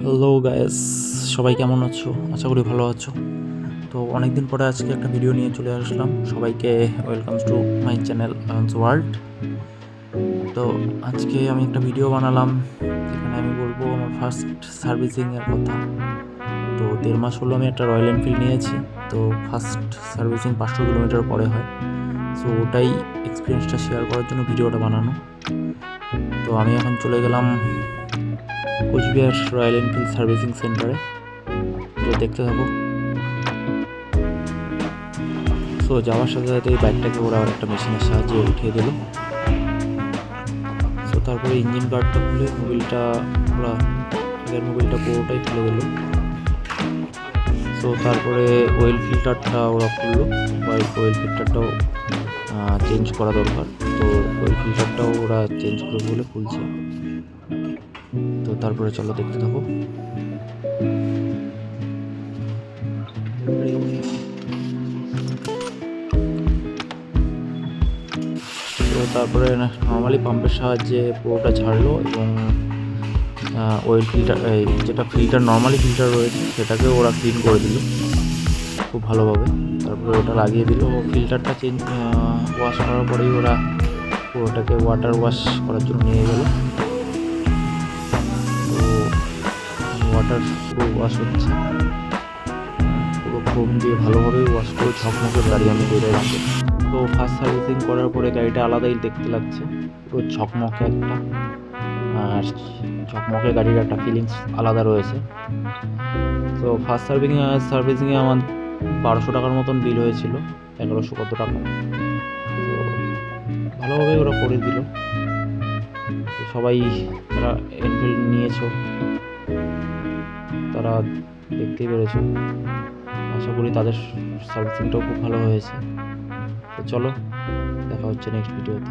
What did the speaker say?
Hello guys, সবাই কেমন আছো? আশা করি ভালো আছো। তো অনেক দিন পরে আজকে একটা ভিডিও নিয়ে চলে আসলাম। সবাইকে welcomes to my channel আয়ন্স world. তো আজকে আমি একটা ভিডিও বানালাম যেখানে আমি বলবো আমার ফার্স্ট সার্ভিসিংয়ের কথা। তো 1.5 মাস হলো আমি একটা রয়্যাল এনফিল্ড নিয়েছি। তো ফার্স্ট সার্ভিসিং 500 কিলোমিটার পরে হয়। সো ওটাই এক্সপিরিয়েন্সটা শেয়ার করার জন্য ভিডিওটা বানানো। তো আমি এখন চলে গেলাম কোচবিহার রয়্যাল এনফিল্ড সার্ভিসিং সেন্টারে। তো দেখতে থাকো। সো যাওয়ার সাথে সাথে এই বাইকটাকে ওরা একটা মেশিনের সাহায্যে উঠিয়ে দিল। সো তারপরে ইঞ্জিন গার্ডটা খুলে মোবিলটা ওরা আগের মোবিলটা পুরোটাই খুলে দিল। সো তারপরে অয়েল ফিল্টারটা ওরা খুললো। অয়েল ফিল্টারটাও চেঞ্জ করা দরকার। তো অয়েল ফিল্টারটাও ওরা চেঞ্জ করে বলে খুলছে। তো তারপরে চলো দেখতে থাকো। তো তারপরে নর্মালি পাম্পের সাহায্যে পুরোটা ছাড়লো এবং অয়েল ফিল্টার যেটা ফিল্টার নর্মালি ফিল্টার রয়েছে সেটাকে ওরা ক্লিন করে দিল খুব ভালোভাবে। তারপরে ওটা লাগিয়ে দিল। ফিল্টারটা ওয়াশ করার পরেই ওরা পুরোটাকে ওয়াটার ওয়াশ করার জন্য নিয়ে গেল। তো ওয়াটার পুরো ওয়াশ হচ্ছে, পুরো ফোম দিয়ে ভালোভাবে ওয়াশ করে ঝকমকের গাড়ি আমি বেরোয় রাখি। তো ফার্স্ট সার্ভিসিং করার পরে গাড়িটা আলাদাই দেখতে লাগছে, পুরো ঝকমকে একটা, আর ঝকমকে গাড়ির একটা ফিলিংস আলাদা রয়েছে। তো ফার্স্ট সার্ভিসিংয়ে আমার 1200 টাকার মতন বিল হয়েছিল, 1100 কত টাকা। তো ভালোভাবে ওরা করে দিল। তো সবাই যারা এনফিল্ড নিয়েছো তারা দেখতেই পেরেছো। আশা করি তাদের সার্ভিসিংটাও খুব ভালো হয়েছে। তো চলো দেখা হচ্ছে নেক্সট ভিডিওতে।